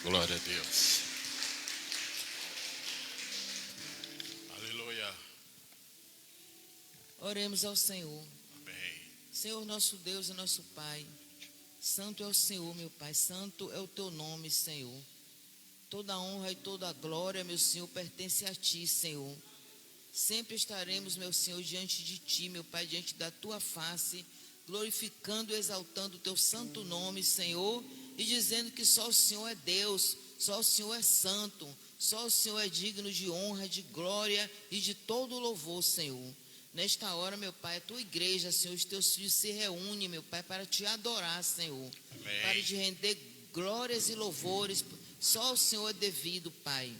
Glória a Deus. Aleluia. Oremos ao Senhor. Amém. Senhor, nosso Deus e nosso Pai, santo é o Senhor, meu Pai, santo é o teu nome, Senhor. Toda a honra e toda a glória, meu Senhor, pertence a ti, Senhor. Sempre estaremos, meu Senhor, diante de ti, meu Pai, diante da tua face, glorificando e exaltando o teu santo nome, Senhor, e dizendo que só o Senhor é Deus, só o Senhor é santo, só o Senhor é digno de honra, de glória e de todo louvor, Senhor. Nesta hora, meu Pai, a tua igreja, Senhor, os teus filhos se reúnem, meu Pai, para te adorar, Senhor. Amém. Para te render glórias e louvores. Só o Senhor é devido, Pai.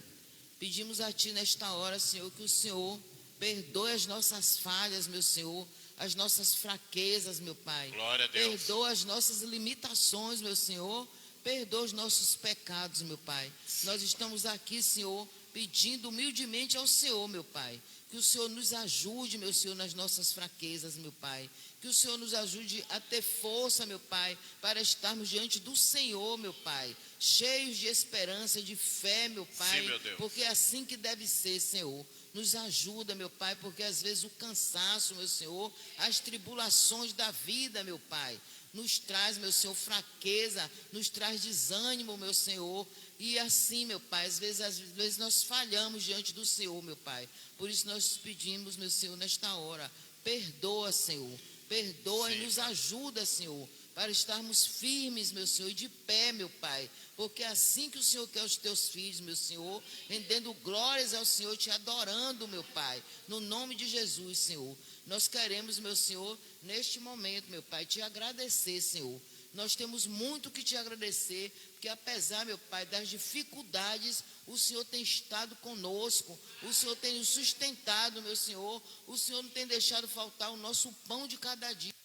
Pedimos a ti nesta hora, Senhor, que o Senhor perdoe as nossas falhas, meu Senhor, as nossas fraquezas, meu Pai. Glória a Deus. Perdoa as nossas limitações, meu Senhor. Perdoa os nossos pecados, meu Pai. Nós estamos aqui, Senhor, pedindo humildemente ao Senhor, meu Pai, que o Senhor nos ajude, meu Senhor, nas nossas fraquezas, meu Pai. Que o Senhor nos ajude a ter força, meu Pai, para estarmos diante do Senhor, meu Pai, cheios de esperança, de fé, meu Pai. Sim, meu Deus. Porque é assim que deve ser, Senhor. Nos ajuda, meu Pai, porque às vezes o cansaço, meu Senhor, as tribulações da vida, meu Pai, nos traz, meu Senhor, fraqueza, nos traz desânimo, meu Senhor. E assim, meu Pai, às vezes nós falhamos diante do Senhor, meu Pai. Por isso nós pedimos, meu Senhor, nesta hora, perdoa, Senhor. Perdoa e nos ajuda, Senhor, para estarmos firmes, meu Senhor, e de pé, meu Pai. Porque é assim que o Senhor quer os teus filhos, meu Senhor, rendendo glórias ao Senhor, te adorando, meu Pai, no nome de Jesus, Senhor. Nós queremos, meu Senhor, neste momento, meu Pai, te agradecer, Senhor. Nós temos muito que te agradecer, porque apesar, meu Pai, das dificuldades, o Senhor tem estado conosco, o Senhor tem nos sustentado, meu Senhor, o Senhor não tem deixado faltar o nosso pão de cada dia.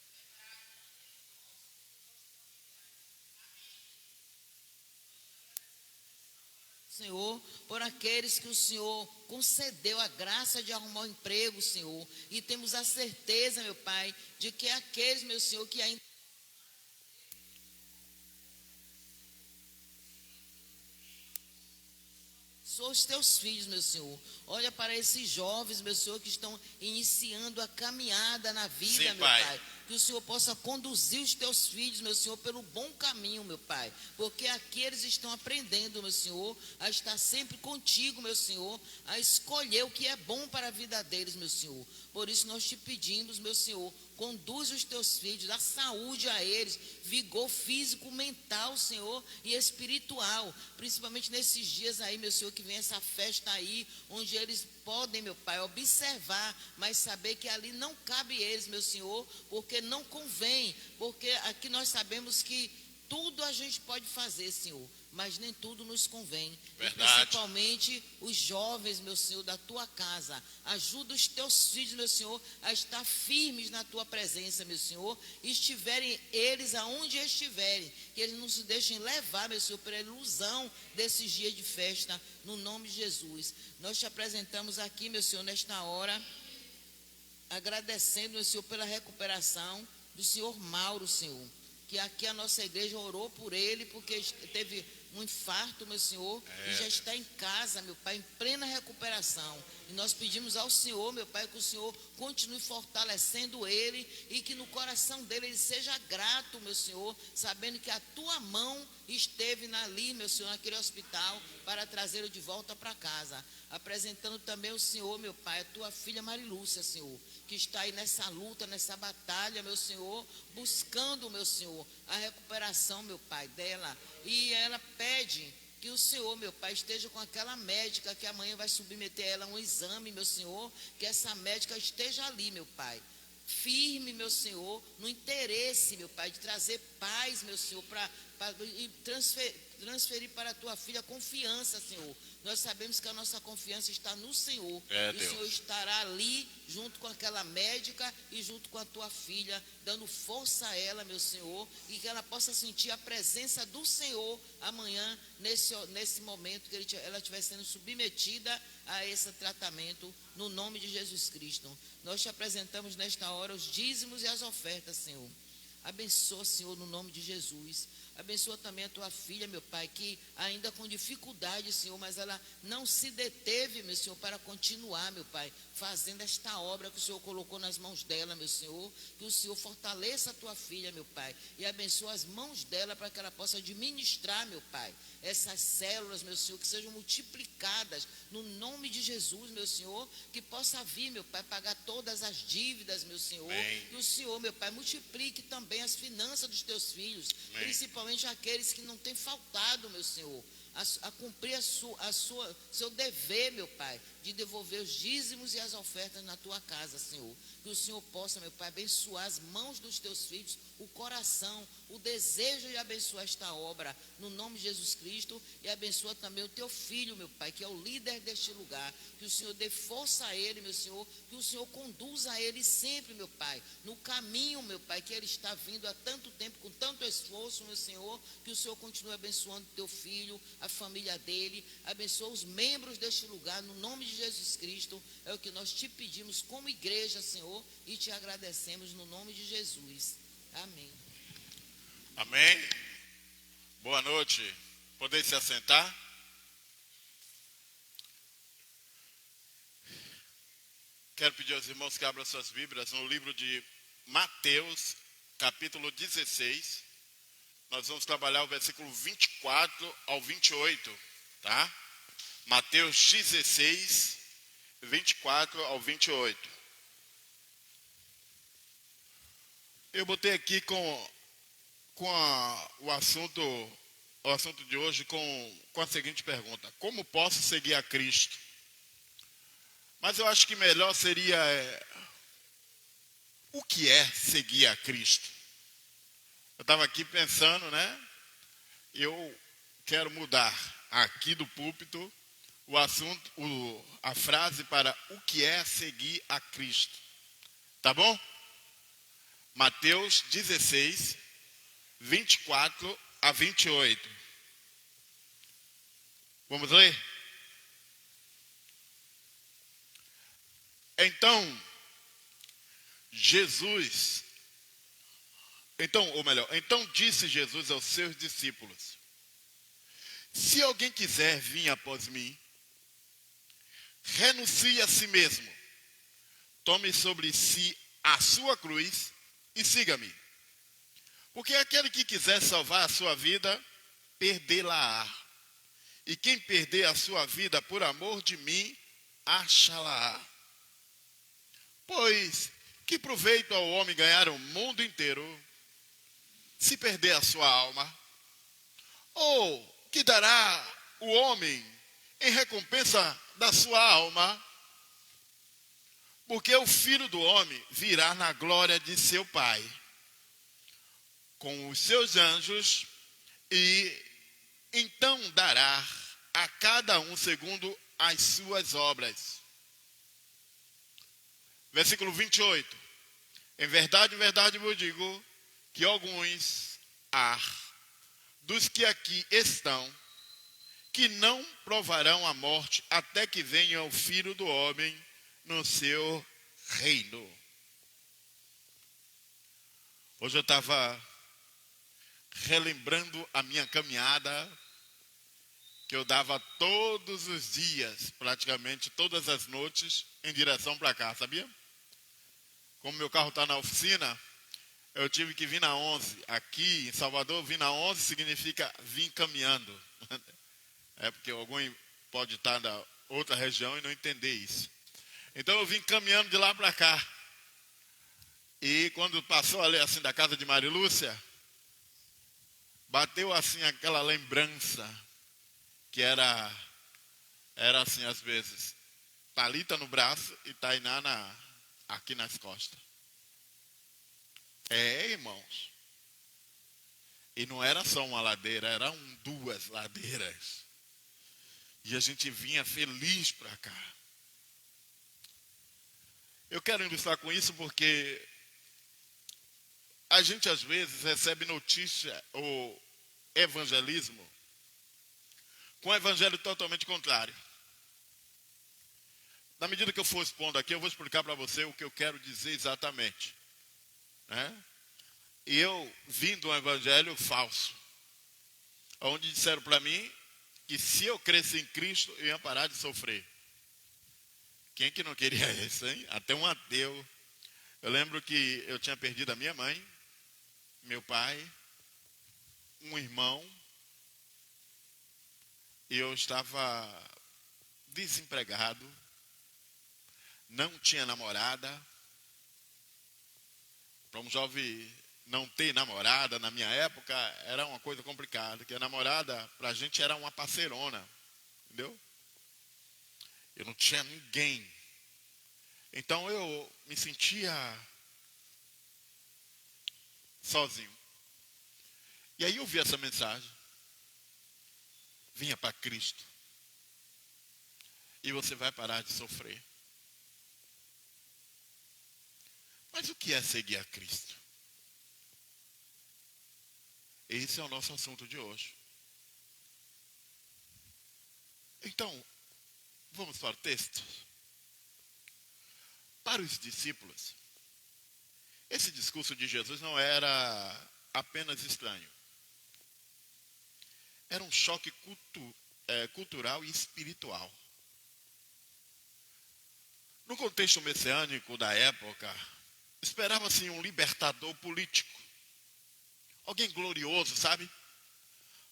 Senhor, por aqueles que o Senhor concedeu a graça de arrumar um emprego, Senhor, e temos a certeza, meu Pai, de que aqueles, meu Senhor, que ainda são os teus filhos, meu Senhor. Olha para esses jovens, meu Senhor, que estão iniciando a caminhada na vida, Sim, meu Pai. Que o Senhor possa conduzir os teus filhos, meu Senhor, pelo bom caminho, meu Pai. Porque aqui eles estão aprendendo, meu Senhor, a estar sempre contigo, meu Senhor, a escolher o que é bom para a vida deles, meu Senhor. Por isso nós te pedimos, meu Senhor, conduz os teus filhos, dá saúde a eles, vigor físico, mental, Senhor, e espiritual. Principalmente nesses dias aí, meu Senhor, que vem essa festa aí, onde eles podem, meu Pai, observar, mas saber que ali não cabe eles, meu Senhor, porque não convém, porque aqui nós sabemos que tudo a gente pode fazer, Senhor, mas nem tudo nos convém. Verdade. Principalmente os jovens, meu Senhor, da tua casa. Ajuda os teus filhos, meu Senhor, a estar firmes na tua presença, meu Senhor, e estiverem eles aonde estiverem, que eles não se deixem levar, meu Senhor, pela ilusão desses dias de festa, no nome de Jesus. Nós te apresentamos aqui, meu Senhor, nesta hora, agradecendo, meu Senhor, pela recuperação do senhor Mauro, Senhor, que aqui a nossa igreja orou por ele, porque teve um infarto, meu Senhor, e já está em casa, meu Pai, em plena recuperação. E nós pedimos ao Senhor, meu Pai, que o Senhor continue fortalecendo ele e que no coração dele ele seja grato, meu Senhor, sabendo que a tua mão esteve ali, meu Senhor, naquele hospital, para trazê-lo de volta para casa. Apresentando também o Senhor, meu Pai, a tua filha Marilúcia, Senhor, que está aí nessa luta, nessa batalha, meu Senhor, buscando, meu Senhor, a recuperação, meu Pai, dela. E ela pede que o Senhor, meu Pai, esteja com aquela médica que amanhã vai submeter ela a um exame, meu Senhor, que essa médica esteja ali, meu Pai, firme, meu Senhor, no interesse, meu Pai, de trazer paz, meu Senhor, para transferir para a tua filha confiança, Senhor. Nós sabemos que a nossa confiança está no Senhor. E o Senhor estará ali, junto com aquela médica e junto com a tua filha, dando força a ela, meu Senhor, e que ela possa sentir a presença do Senhor amanhã, nesse momento que ela estiver sendo submetida a esse tratamento, no nome de Jesus Cristo. Nós te apresentamos nesta hora os dízimos e as ofertas, Senhor. Abençoa, Senhor, no nome de Jesus. Abençoa também a tua filha, meu Pai, que ainda com dificuldade, Senhor, mas ela não se deteve, meu Senhor, para continuar, meu Pai, fazendo esta obra que o Senhor colocou nas mãos dela, meu Senhor. Que o Senhor fortaleça a tua filha, meu Pai, e abençoa as mãos dela para que ela possa administrar, meu Pai, essas células, meu Senhor, que sejam multiplicadas no nome de Jesus, meu Senhor, que possa vir, meu Pai, pagar todas as dívidas, meu Senhor. Amém. E o Senhor, meu Pai, multiplique também as finanças dos teus filhos, Amém. principalmente aqueles que não têm faltado, meu Senhor, a cumprir seu dever, meu Pai, de devolver os dízimos e as ofertas na tua casa, Senhor. Que o Senhor possa, meu Pai, abençoar as mãos dos teus filhos, o coração, o desejo de abençoar esta obra, no nome de Jesus Cristo, e abençoa também o teu filho, meu Pai, que é o líder deste lugar. Que o Senhor dê força a ele, meu Senhor, que o Senhor conduza ele sempre, meu Pai, no caminho, meu Pai, que ele está vindo há tanto tempo, com tanto esforço, meu Senhor. Que o Senhor continue abençoando o teu filho, a família dele, abençoa os membros deste lugar, no nome de Jesus Cristo. É o que nós te pedimos como igreja, Senhor, e te agradecemos no nome de Jesus. Amém. Amém. Boa noite. Podem se assentar? Quero pedir aos irmãos que abram suas Bíblias no livro de Mateus, capítulo 16. Nós vamos trabalhar o versículo 24 ao 28, tá? Mateus 16, 24 ao 28. Eu botei aqui o assunto de hoje com a seguinte pergunta: como posso seguir a Cristo? Mas eu acho que melhor seria o que é seguir a Cristo? Eu estava aqui pensando, né? Eu quero mudar aqui do púlpito o assunto, a frase para o que é seguir a Cristo. Tá bom? Mateus 16, 24 a 28. Vamos ler? Então disse Jesus aos seus discípulos: se alguém quiser vir após mim, renuncie a si mesmo, tome sobre si a sua cruz e siga-me. Porque aquele que quiser salvar a sua vida, perdê-la-á. E quem perder a sua vida por amor de mim, achá-la-á. Pois que proveito ao homem ganhar o mundo inteiro, se perder a sua alma? Ou que dará o homem em recompensa da sua alma? Porque o Filho do Homem virá na glória de seu Pai, com os seus anjos, e então dará a cada um segundo as suas obras. Versículo 28. Em verdade vos digo que alguns há dos que aqui estão que não provarão a morte até que venha o Filho do Homem no seu reino. Hoje eu estava relembrando a minha caminhada que eu dava todos os dias, praticamente todas as noites, em direção para cá, sabia? Como meu carro está na oficina, eu tive que vir na 11. Aqui em Salvador, vir na 11 significa vir caminhando. É porque alguém pode estar da outra região e não entender isso. Então eu vim caminhando de lá para cá. E quando passou ali assim da casa de Marilúcia, bateu assim aquela lembrança que era assim às vezes, Thalita no braço e Tainá aqui nas costas. Irmãos. E não era só uma ladeira, eram 2 ladeiras. E a gente vinha feliz para cá. Eu quero ilustrar com isso porque a gente às vezes recebe notícia ou evangelismo com o evangelho totalmente contrário. Na medida que eu for expondo aqui, eu vou explicar para você o que eu quero dizer exatamente, né? E eu vim de um evangelho falso, onde disseram para mim que se eu cresce em Cristo, eu ia parar de sofrer. Quem que não queria isso, hein? Até um ateu. Eu lembro que eu tinha perdido a minha mãe, meu pai, um irmão, e eu estava desempregado, não tinha namorada. Para um jovem não ter namorada na minha época era uma coisa complicada, porque a namorada para a gente era uma parceirona, entendeu? Eu não tinha ninguém. Então eu me sentia sozinho. E aí eu vi essa mensagem. Vinha para Cristo. E você vai parar de sofrer. Mas o que é seguir a Cristo? Esse é o nosso assunto de hoje. Então, vamos para o texto. Para os discípulos, esse discurso de Jesus não era apenas estranho. Era um choque cultural e espiritual. No contexto messiânico da época, esperava-se um libertador político. Alguém glorioso, sabe?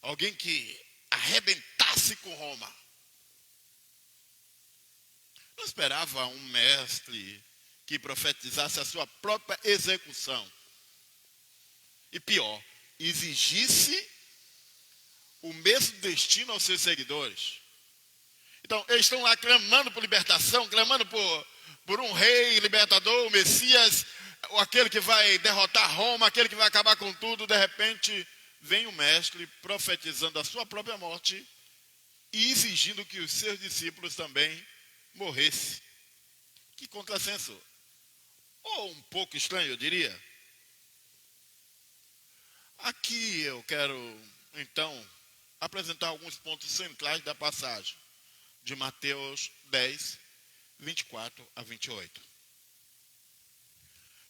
Alguém que arrebentasse com Roma. Não esperava um mestre que profetizasse a sua própria execução. E pior, exigisse o mesmo destino aos seus seguidores. Então, eles estão lá clamando por libertação, clamando por um rei libertador, o Messias, aquele que vai derrotar Roma, aquele que vai acabar com tudo. De repente, vem o mestre profetizando a sua própria morte e exigindo que os seus discípulos também morressem. Que contrassenso. Ou um pouco estranho, eu diria. Aqui eu quero, então, apresentar alguns pontos centrais da passagem de Mateus 10, 24 a 28.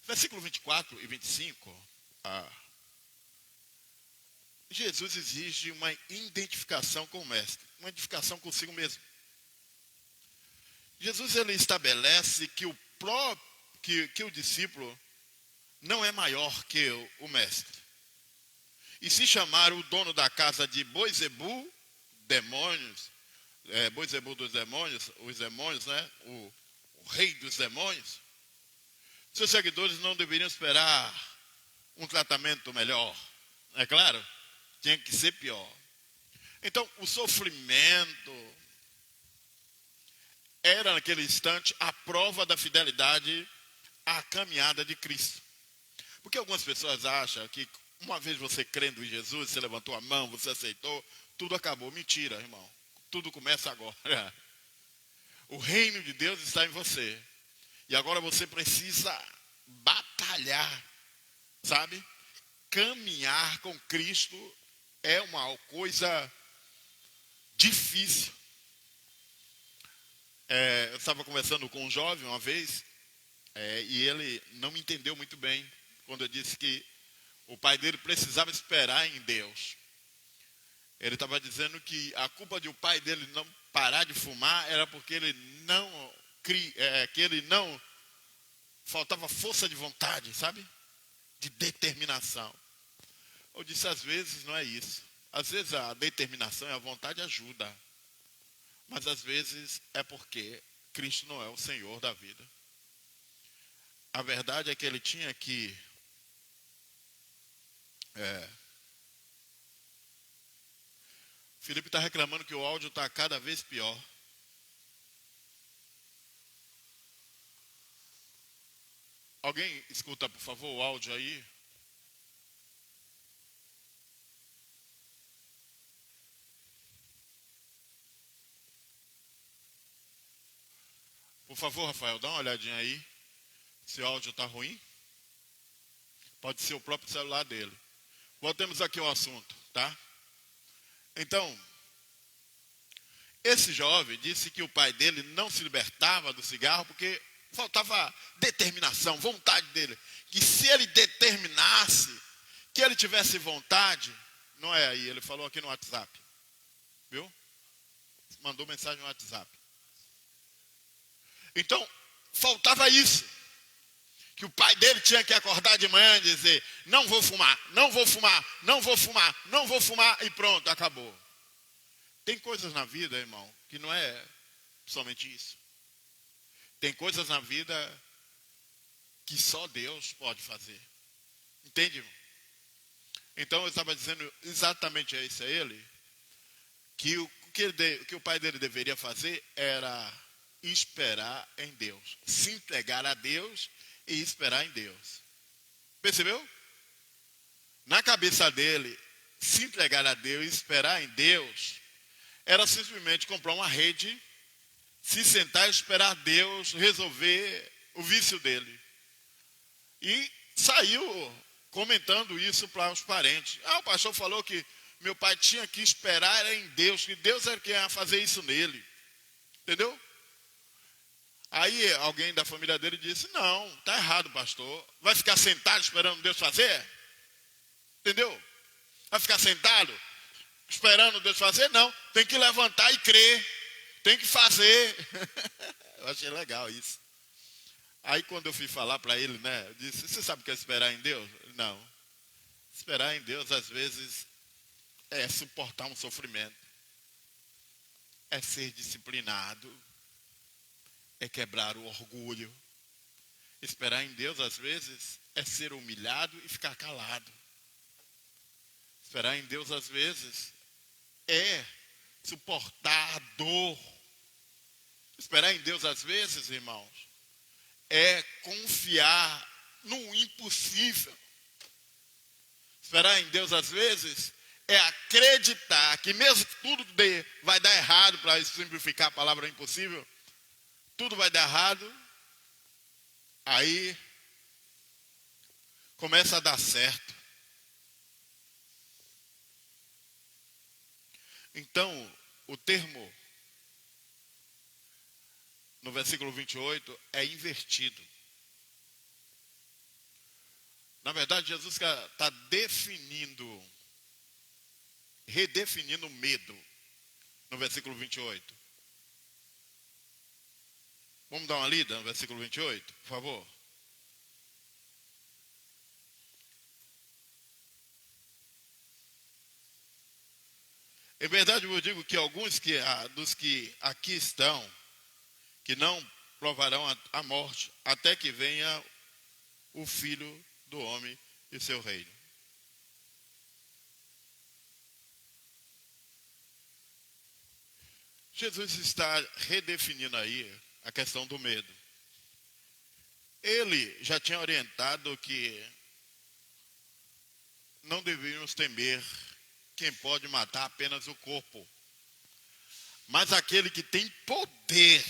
Versículo 24 e 25, Jesus exige uma identificação com o mestre, uma identificação consigo mesmo. Jesus ele estabelece que o discípulo não é maior que o mestre. E se chamar o dono da casa de Boizebu, demônios, Boizebu dos demônios, os demônios, né? O rei dos demônios, seus seguidores não deveriam esperar um tratamento melhor. É claro, tinha que ser pior. Então, o sofrimento era, naquele instante, a prova da fidelidade à caminhada de Cristo. Porque algumas pessoas acham que uma vez você crendo em Jesus, você levantou a mão, você aceitou, tudo acabou. Mentira, irmão. Tudo começa agora. O reino de Deus está em você. E agora você precisa batalhar, sabe? Caminhar com Cristo é uma coisa difícil. Eu estava conversando com um jovem uma vez, e ele não me entendeu muito bem quando eu disse que o pai dele precisava esperar em Deus. Ele estava dizendo que a culpa de o pai dele não parar de fumar era porque ele não faltava força de vontade, sabe? De determinação. Eu disse, às vezes não é isso. Às vezes a determinação e a vontade ajuda. Mas às vezes é porque Cristo não é o Senhor da vida. A verdade é que ele tinha que Felipe está reclamando que o áudio está cada vez pior. Alguém escuta, por favor, o áudio aí? Por favor, Rafael, dá uma olhadinha aí. Se o áudio está ruim. Pode ser o próprio celular dele. Voltemos aqui ao assunto, tá? Então, esse jovem disse que o pai dele não se libertava do cigarro porque faltava determinação, vontade dele. Que se ele determinasse, que ele tivesse vontade, não é aí, ele falou aqui no WhatsApp, viu? Mandou mensagem no WhatsApp. Então, faltava isso. Que o pai dele tinha que acordar de manhã e dizer, não vou fumar, não vou fumar, não vou fumar, não vou fumar, e pronto, acabou. Tem coisas na vida, irmão, que não é somente isso. Tem coisas na vida que só Deus pode fazer. Entende, irmão? Então eu estava dizendo exatamente isso a ele, que o que o pai dele deveria fazer era esperar em Deus. Se entregar a Deus e esperar em Deus. Percebeu? Na cabeça dele, se entregar a Deus e esperar em Deus, era simplesmente comprar uma rede, se sentar e esperar Deus resolver o vício dele. E saiu comentando isso para os parentes. O pastor falou que meu pai tinha que esperar em Deus, que Deus era quem ia fazer isso nele. Entendeu? Aí alguém da família dele disse, não, está errado, pastor. Vai ficar sentado esperando Deus fazer? Entendeu? Vai ficar sentado esperando Deus fazer? Não, tem que levantar e crer. Tem que fazer. Eu achei legal isso. Aí quando eu fui falar para ele, né, eu disse, você sabe o que é esperar em Deus? Não. Esperar em Deus, às vezes, é suportar um sofrimento. É ser disciplinado. É quebrar o orgulho. Esperar em Deus, às vezes, é ser humilhado e ficar calado. Esperar em Deus, às vezes, é suportar a dor. Esperar em Deus, às vezes, irmãos, é confiar no impossível. Esperar em Deus, às vezes, é acreditar que mesmo que tudo vai dar errado, para simplificar a palavra impossível, tudo vai dar errado, aí começa a dar certo. Então, o termo no versículo 28 é invertido. Na verdade, Jesus está redefinindo o medo no versículo 28. Vamos dar uma lida no versículo 28, por favor. Em verdade, eu digo que alguns dos que aqui estão, que não provarão a morte, até que venha o Filho do Homem e seu reino. Jesus está redefinindo aí a questão do medo. Ele já tinha orientado que não deveríamos temer quem pode matar apenas o corpo, mas aquele que tem poder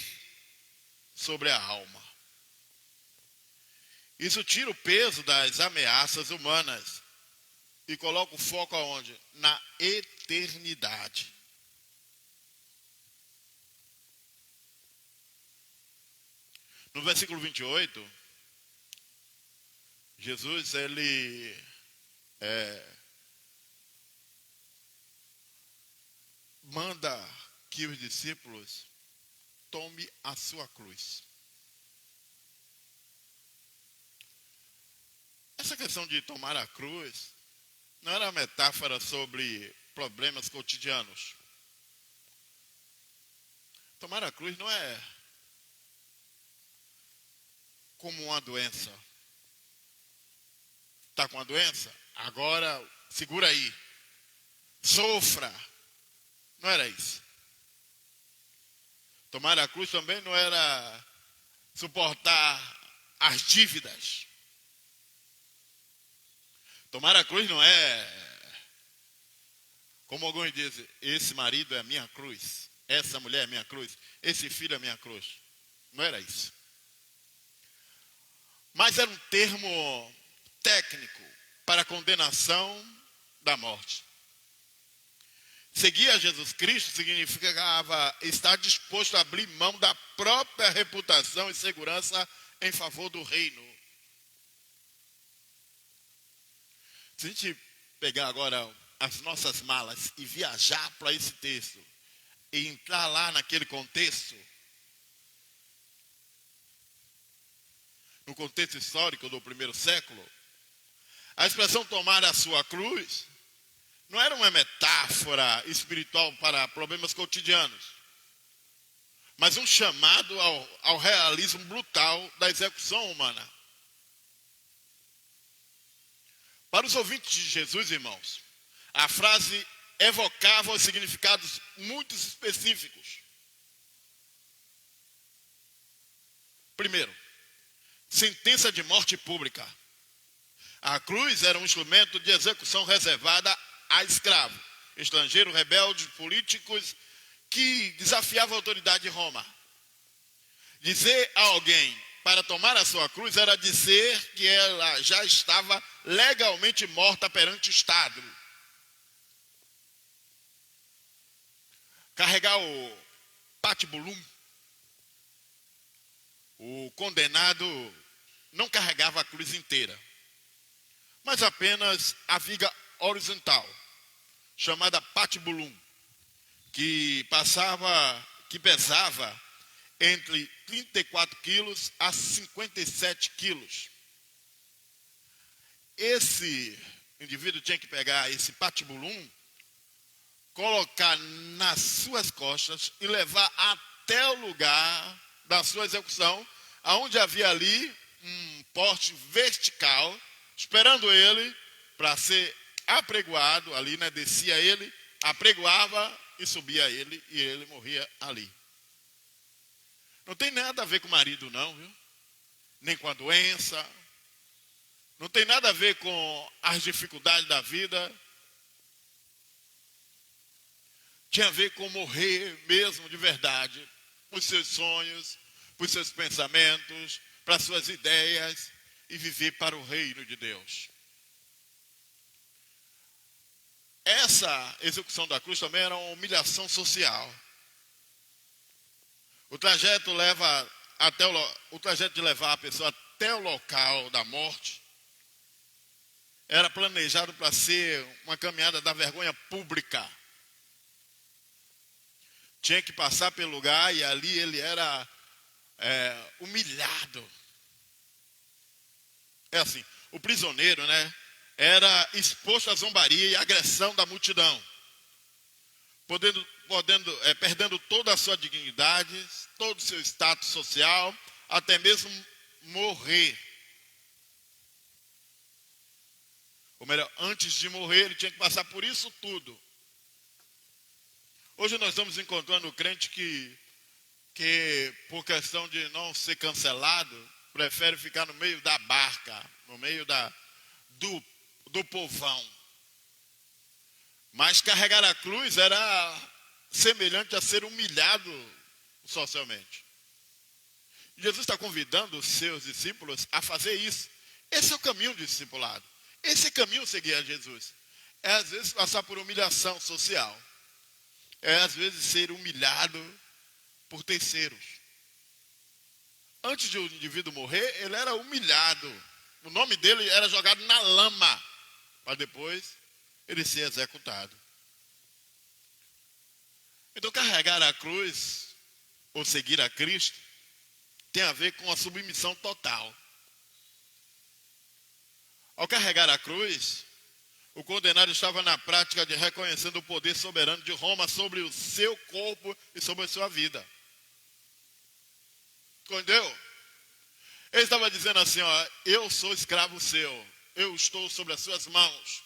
sobre a alma. Isso tira o peso das ameaças humanas e coloca o foco aonde? Na eternidade. No versículo 28, Jesus, ele manda que os discípulos tomem a sua cruz. Essa questão de tomar a cruz não era metáfora sobre problemas cotidianos. Tomar a cruz não é como uma doença. Está com uma doença? Agora segura aí. Sofra. Não era isso. Tomar a cruz também não era suportar as dívidas. Tomar a cruz não é, como alguns dizem, esse marido é a minha cruz, essa mulher é a minha cruz, esse filho é a minha cruz. Não era isso. Mas era um termo técnico para a condenação da morte. Seguir a Jesus Cristo significava estar disposto a abrir mão da própria reputação e segurança em favor do reino. Se a gente pegar agora as nossas malas e viajar para esse texto e entrar lá naquele contexto, no contexto histórico do primeiro século, a expressão tomar a sua cruz não era uma metáfora espiritual para problemas cotidianos, mas um chamado ao realismo brutal da execução humana. Para os ouvintes de Jesus, irmãos, a frase evocava os significados muito específicos. Primeiro, sentença de morte pública. A cruz era um instrumento de execução reservada a escravos, estrangeiros, rebeldes, políticos que desafiavam a autoridade de Roma. Dizer a alguém para tomar a sua cruz era dizer que ela já estava legalmente morta perante o Estado. Carregar o patibulum, o condenado não carregava a cruz inteira, mas apenas a viga horizontal, chamada patibulum, que pesava entre 34 quilos a 57 quilos. Esse indivíduo tinha que pegar esse patibulum, colocar nas suas costas e levar até o lugar da sua execução, aonde havia ali um poste vertical, esperando ele para ser apregoado ali, né? Descia ele, apregoava e subia ele, e ele morria ali. Não tem nada a ver com o marido não, viu? Nem com a doença. Não tem nada a ver com as dificuldades da vida. Tinha a ver com morrer mesmo de verdade, por seus sonhos, por seus pensamentos, para suas ideias e viver para o reino de Deus. Essa execução da cruz também era uma humilhação social. O trajeto de levar a pessoa até o local da morte era planejado para ser uma caminhada da vergonha pública. Tinha que passar pelo lugar e ali ele era humilhado. É assim, o prisioneiro, né, era exposto à zombaria e agressão da multidão, perdendo toda a sua dignidade, todo o seu status social, até mesmo morrer. Ou melhor, antes de morrer, ele tinha que passar por isso tudo. Hoje nós estamos encontrando crente que por questão de não ser cancelado, prefere ficar no meio da barca, no meio do povão. Mas carregar a cruz era semelhante a ser humilhado socialmente. Jesus está convidando os seus discípulos a fazer isso. Esse é o caminho do discipulado. Esse é o caminho de seguir a Jesus. É às vezes passar por humilhação social. É às vezes ser humilhado por terceiros. Antes de o indivíduo morrer, ele era humilhado. O nome dele era jogado na lama, para depois ele ser executado. Então carregar a cruz, ou seguir a Cristo, tem a ver com a submissão total. Ao carregar a cruz, o condenado estava na prática de reconhecendo o poder soberano de Roma sobre o seu corpo e sobre a sua vida. Entendeu? Ele estava dizendo assim, ó, eu sou escravo seu, eu estou sobre as suas mãos,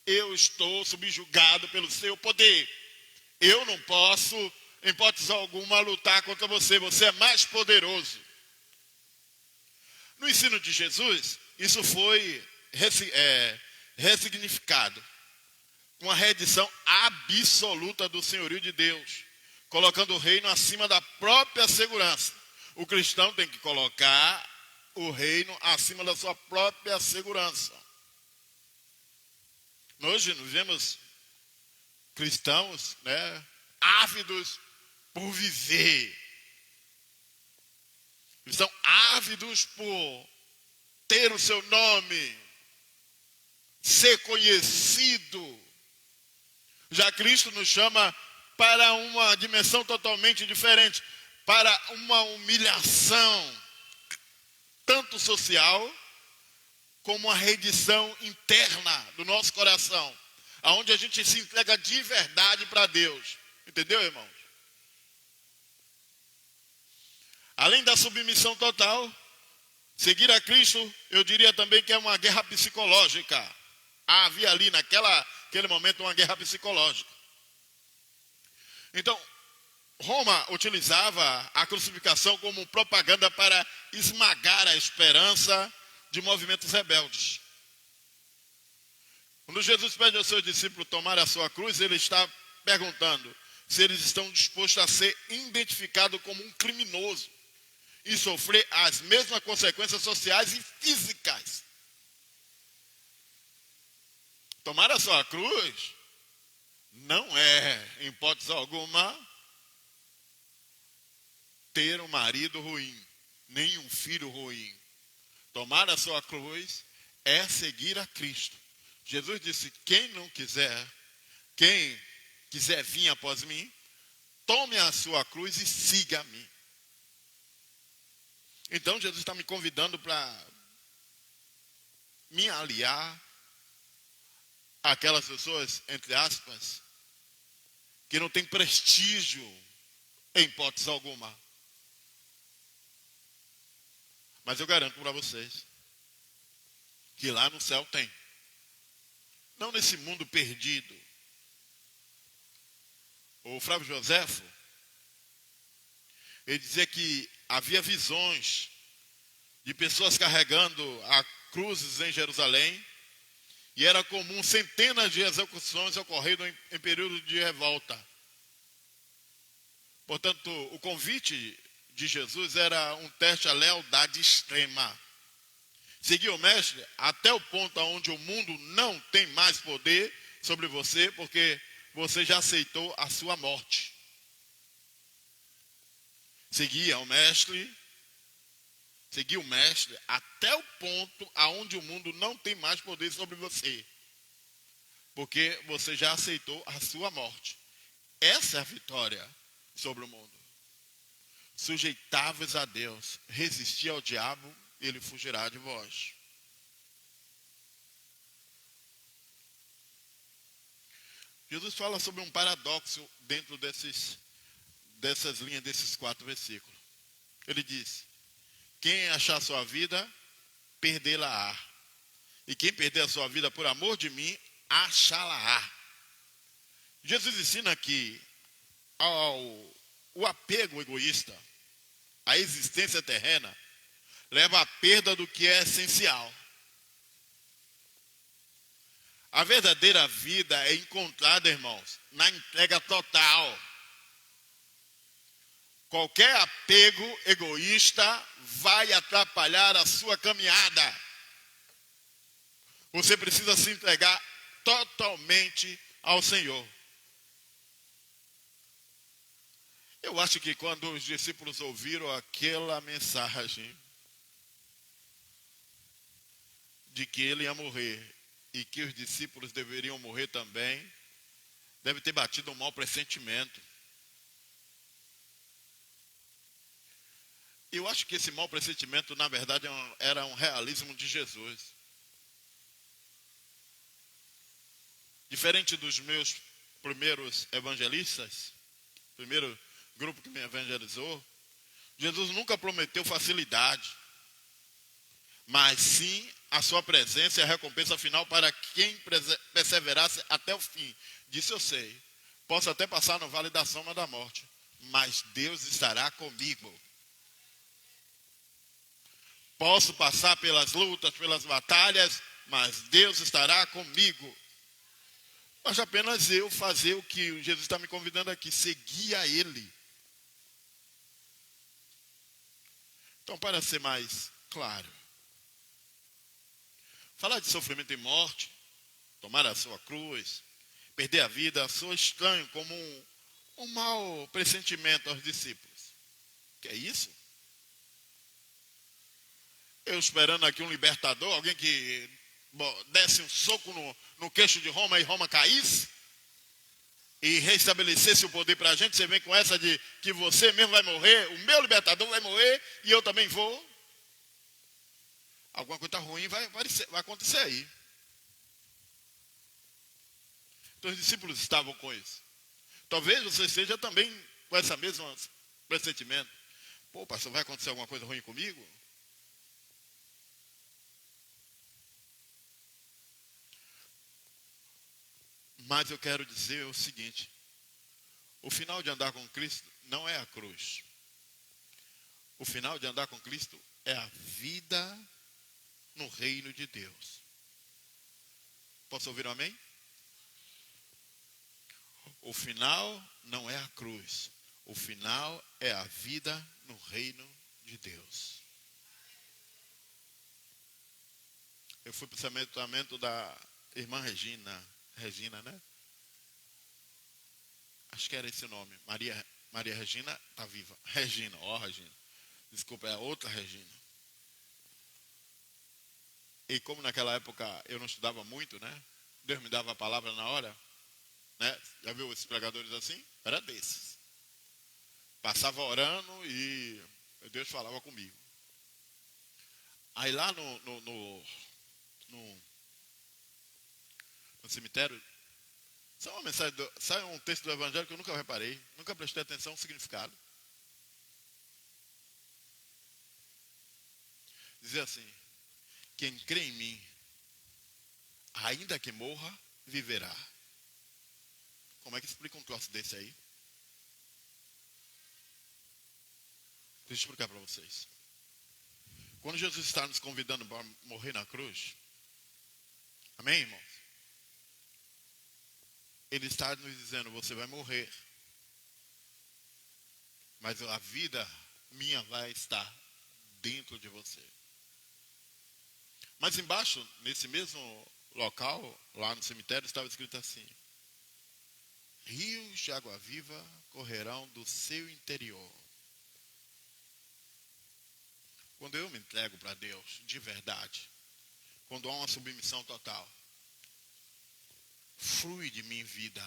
eu estou subjugado pelo seu poder. Eu não posso, em hipótese alguma, lutar contra você, você é mais poderoso. No ensino de Jesus, isso foi ressignificado, com a reedição absoluta do senhorio de Deus, colocando o reino acima da própria segurança. O cristão tem que colocar o reino acima da sua própria segurança. Hoje nós vemos cristãos, né, ávidos por viver. Estão ávidos por ter o seu nome, ser conhecido. Já Cristo nos chama para uma dimensão totalmente diferente, para uma humilhação, tanto social, como a rendição interna do nosso coração, aonde a gente se entrega de verdade para Deus. Entendeu, irmãos? Além da submissão total, seguir a Cristo, eu diria também que é uma guerra psicológica. Havia ali naquele momento uma guerra psicológica. Então, Roma utilizava a crucificação como propaganda para esmagar a esperança de movimentos rebeldes. Quando Jesus pede aos seus discípulos tomar a sua cruz, ele está perguntando se eles estão dispostos a ser identificados como um criminoso e sofrer as mesmas consequências sociais e físicas. Tomar a sua cruz não é, em hipótese alguma, ter um marido ruim, nem um filho ruim. Tomar a sua cruz é seguir a Cristo. Jesus disse, quem quiser vir após mim, tome a sua cruz e siga-me. Então Jesus está me convidando para me aliar àquelas pessoas, entre aspas, que não tem prestígio em hipótese alguma. Mas eu garanto para vocês que lá no céu tem. Não nesse mundo perdido. O Flávio Joséfo, ele dizia que havia visões de pessoas carregando a cruzes em Jerusalém e era comum centenas de execuções ocorrendo em período de revolta. Portanto, o convite de Jesus era um teste à lealdade extrema. Seguir o mestre até o ponto onde o mundo não tem mais poder sobre você, porque você já aceitou a sua morte. Seguir o mestre até o ponto aonde o mundo não tem mais poder sobre você, porque você já aceitou a sua morte. Essa é a vitória sobre o mundo. Sujeitáveis a Deus, resistir ao diabo, ele fugirá de vós. Jesus fala sobre um paradoxo dentro dessas linhas, desses 4 versículos. Ele diz, quem achar sua vida, perdê-la-á. E quem perder a sua vida por amor de mim, achá-la-á. Jesus ensina que o apego egoísta, a existência terrena, leva à perda do que é essencial. A verdadeira vida é encontrada, irmãos, na entrega total. Qualquer apego egoísta vai atrapalhar a sua caminhada. Você precisa se entregar totalmente ao Senhor. Eu acho que quando os discípulos ouviram aquela mensagem de que ele ia morrer e que os discípulos deveriam morrer também, deve ter batido um mau pressentimento. Eu acho que esse mau pressentimento, na verdade, era um realismo de Jesus. Diferente dos meus primeiros evangelistas, primeiro grupo que me evangelizou, Jesus nunca prometeu facilidade, mas sim a sua presença e a recompensa final para quem perseverasse até o fim. Disse eu sei, posso até passar no vale da sombra da morte, mas Deus estará comigo. Posso passar pelas lutas, pelas batalhas, mas Deus estará comigo. Mas apenas eu fazer o que Jesus está me convidando aqui, seguir a Ele. Então, para ser mais claro, falar de sofrimento e morte, tomar a sua cruz, perder a vida, soa estranho como um mau pressentimento aos discípulos. Que é isso? Eu esperando aqui um libertador, alguém que desse um soco no queixo de Roma e Roma caísse e restabelecesse o poder para a gente, você vem com essa de que você mesmo vai morrer, o meu libertador vai morrer e eu também vou. Alguma coisa ruim vai acontecer aí. Então os discípulos estavam com isso. Talvez você esteja também com essa mesma pressentimento. Pô, pastor, vai acontecer alguma coisa ruim comigo? Mas eu quero dizer o seguinte: o final de andar com Cristo não é a cruz. O final de andar com Cristo é a vida no reino de Deus. Posso ouvir um amém? O final não é a cruz. O final é a vida no reino de Deus. Eu fui para o sepultamento da irmã Regina, né? Acho que era esse o nome. Maria Regina está viva. Regina. Desculpa, é a outra Regina. E como naquela época eu não estudava muito, né? Deus me dava a palavra na hora, né? Já viu esses pregadores assim? Era desses. Passava orando e Deus falava comigo. Aí lá no cemitério, sai um texto do Evangelho que eu nunca reparei, nunca prestei atenção no significado. Dizia assim: quem crê em mim, ainda que morra, viverá. Como é que explica um troço desse aí? Deixa eu explicar para vocês. Quando Jesus está nos convidando para morrer na cruz, amém, irmãos? Ele está nos dizendo: você vai morrer, mas a vida minha vai estar dentro de você. Mas embaixo, nesse mesmo local, lá no cemitério, estava escrito assim: rios de água viva correrão do seu interior. Quando eu me entrego para Deus, de verdade, quando há uma submissão total, flui de mim vida.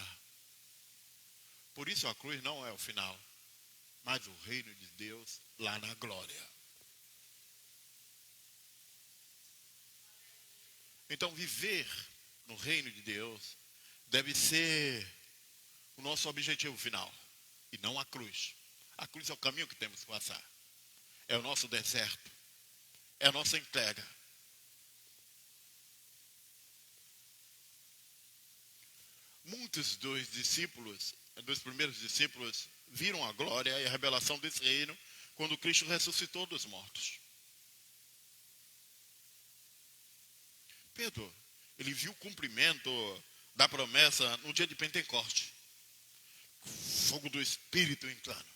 Por isso a cruz não é o final, mas o reino de Deus lá na glória. Então viver no reino de Deus deve ser o nosso objetivo final, e não a cruz. A cruz é o caminho que temos que passar. É o nosso deserto. É a nossa entrega. Muitos dos primeiros discípulos, viram a glória e a revelação desse reino quando Cristo ressuscitou dos mortos. Pedro, ele viu o cumprimento da promessa no dia de Pentecoste. Fogo do Espírito entrando.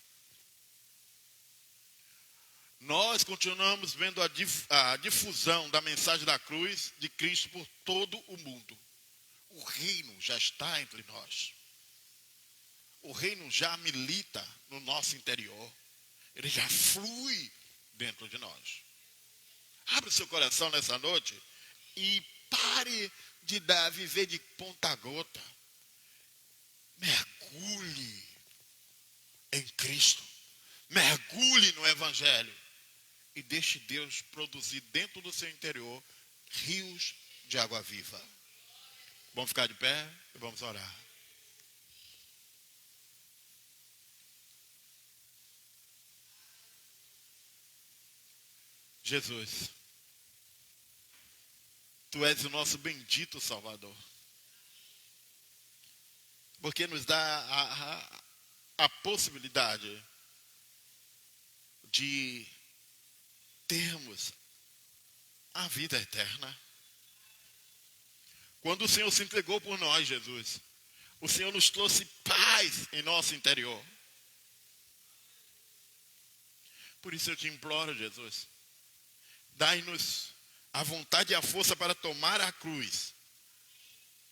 Nós continuamos vendo a difusão da mensagem da cruz de Cristo por todo o mundo. O reino já está entre nós. O reino já milita no nosso interior. Ele já flui dentro de nós. Abre o seu coração nessa noite e pare de viver de ponta gota. Mergulhe em Cristo. Mergulhe no Evangelho. E deixe Deus produzir dentro do seu interior rios de água viva. Vamos ficar de pé e vamos orar. Jesus, Tu és o nosso bendito Salvador. Porque nos dá a possibilidade de termos a vida eterna. Quando o Senhor se entregou por nós, Jesus, o Senhor nos trouxe paz em nosso interior. Por isso eu te imploro, Jesus, dai-nos a vontade e a força para tomar a cruz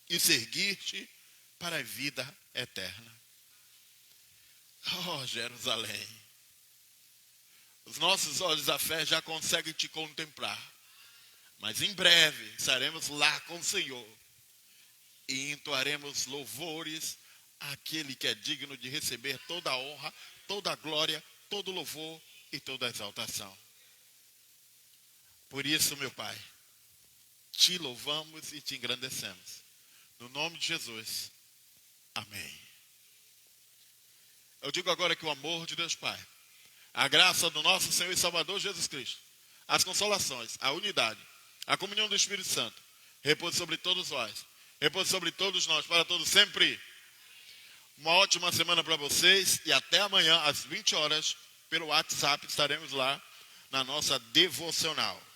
e seguir-te para a vida eterna. Oh, Jerusalém, os nossos olhos da fé já conseguem te contemplar. Mas em breve estaremos lá com o Senhor e entoaremos louvores àquele que é digno de receber toda a honra, toda a glória, todo o louvor e toda a exaltação. Por isso, meu Pai, te louvamos e te engrandecemos. No nome de Jesus. Amém. Eu digo agora que o amor de Deus Pai, a graça do nosso Senhor e Salvador Jesus Cristo, as consolações, a unidade, a comunhão do Espírito Santo, repouse sobre todos vós, repouse sobre todos nós, para todos sempre. Uma ótima semana para vocês e até amanhã às 20 horas, pelo WhatsApp, estaremos lá na nossa devocional.